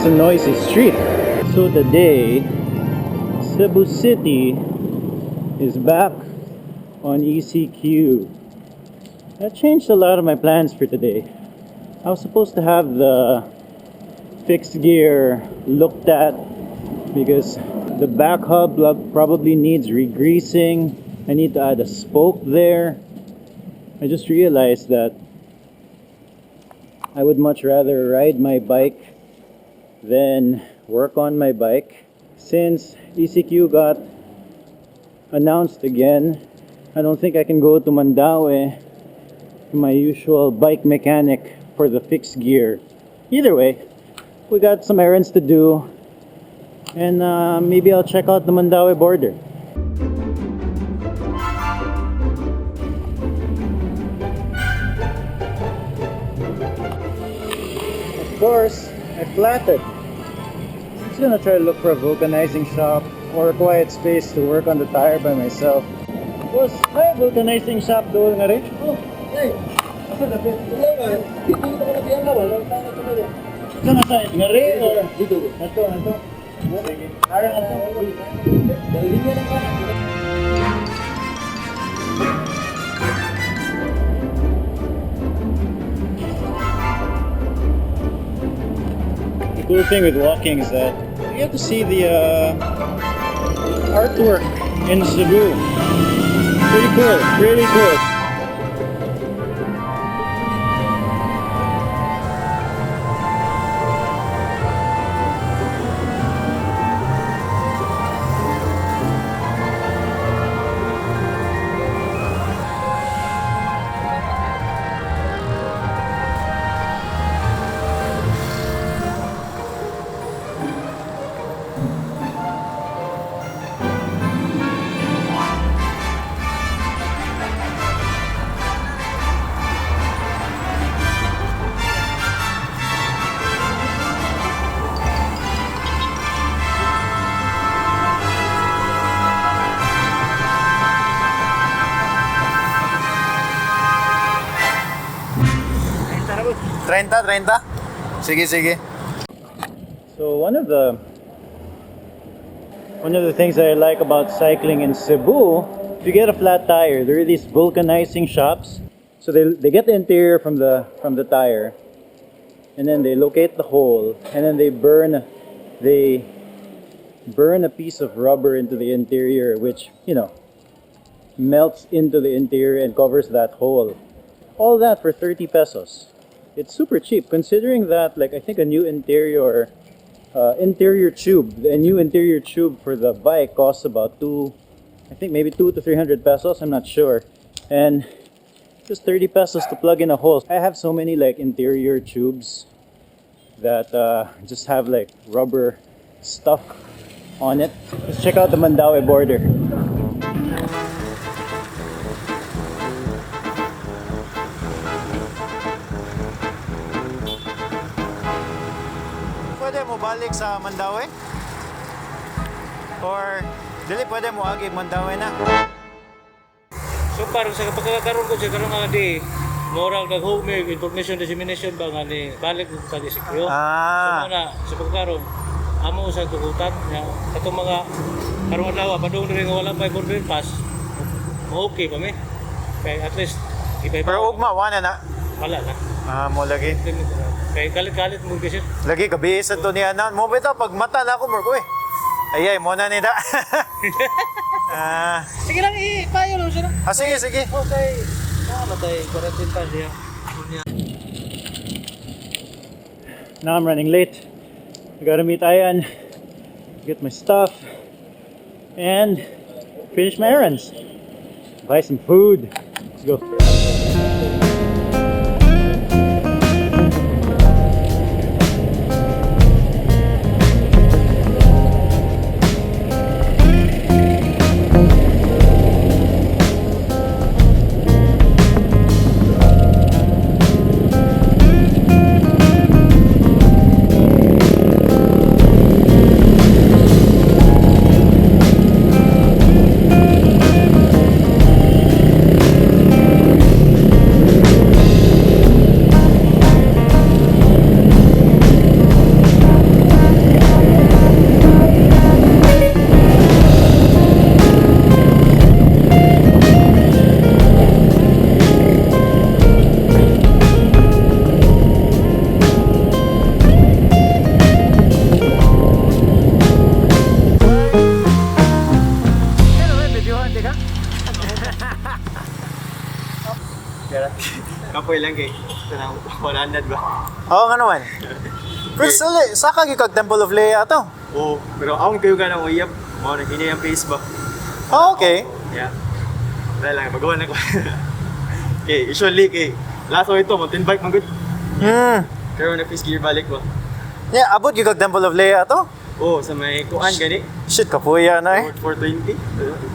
a noisy street. So today, Cebu City is back on ECQ. That changed a lot of my plans for today. I was supposed to have the fixed gear looked at because the back hub probably needs re-greasing. I need to add a spoke there. I just realized that I would much rather ride my bike than work on my bike. Since ECQ got announced again, I don't think I can go to Mandaue, to my usual bike mechanic, for the fixed gear. Either way, we got some errands to do, and maybe I'll check out the Mandaue border. Of course, I flatted. I'm just gonna try to look for a vulcanizing shop or a quiet space to work on the tire by myself. Boss, may vulcanizing shop doon nga rin? Oh, hey. Ako na ba? Dito ko na biyan na wala tao na tuloy. Saan na tayo? Nga rin or? Dito. Ito. Sige. Tara na ito. Dali niya na. The cool thing with walking is that you get to see the artwork in Cebu. Pretty cool, really cool. Treinta? Sige. So one of the things that I like about cycling in Cebu, if you get a flat tire, there are these vulcanizing shops. So they get the interior from the tire, and then they locate the hole, and then they burn a piece of rubber into the interior, which, melts into the interior and covers that hole. All that for 30 pesos. It's super cheap considering that, like, I think a new interior tube for the bike costs about maybe 200 to 300 pesos, I'm not sure. And just 30 pesos to plug in a hole. I have so many like interior tubes that just have like rubber stuck on it. Let's check out the Mandaue border. Pwede mo balik sa Mandaue? Or dili pwede mo agi Mandaue na? So parang sa pagkakaroon ko sa karong nga di moral kag home information dissemination ba nga ni balik ko sa ECQ. So na sa pagkaroon amo sa tugutan nga katong mga karong adlaw padung diri nga wala pa border pass. Okay pa mi. Kay at least Pero ugma wala na. Wala na. Mo lagi. Kay kalit mo kasi. Lagi kabisan to niya na. Mo bitaw pag mata na ako mo ko eh. Ayay mo na nida. Sige lang ipayo lang siya. Sige. Okay. Matay quarantine pa siya. Now I'm running late. I gotta meet Ayan, get my stuff, and finish my errands. Buy some food. Let's go. okay lang kay. Kanang 100 ba? Oo nga naman. Pero sa kag Temple of Leia to? Oo, pero ako kayo ka nang uyap. Mga naghinay ang face ba? Oh, okay. Yeah. Wala lang, magawa na ko. Okay, usually kay last ko ito, mountain bike man good. Pero na face gear balik ba? Yeah, abot yung kag Temple of Leia to? Oo, sa may kuan gani. Shit, kapuya na eh. 420.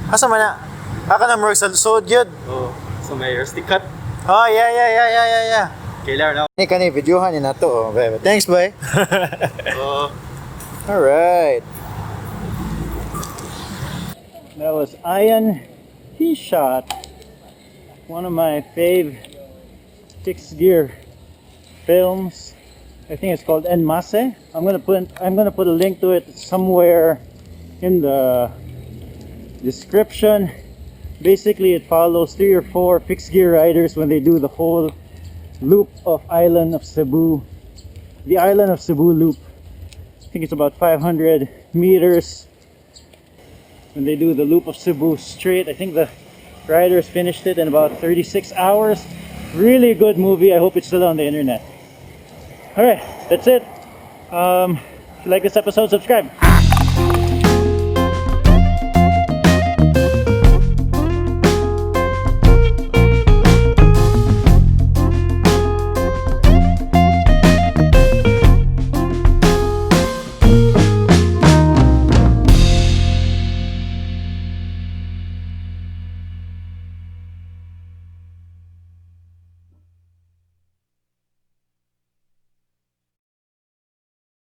Asa man na? Aka na mo sa lusod yun. Oo, sa may rustic cut. Oh, yeah. Kailangan na. Ni kani videohan ni nato, oh, babe. Thanks, boy. Oo. All right. That was Ian. He shot one of my fave fixed gear films. I think it's called Masse. I'm gonna put a link to it somewhere in the description. Basically, it follows 3 or 4 fixed gear riders when they do the whole loop of island of Cebu. The island of Cebu loop. I think it's about 500 meters. When they do the loop of Cebu straight, I think the riders finished it in about 36 hours. Really good movie. I hope it's still on the internet. Alright, that's it. If you like this episode, subscribe.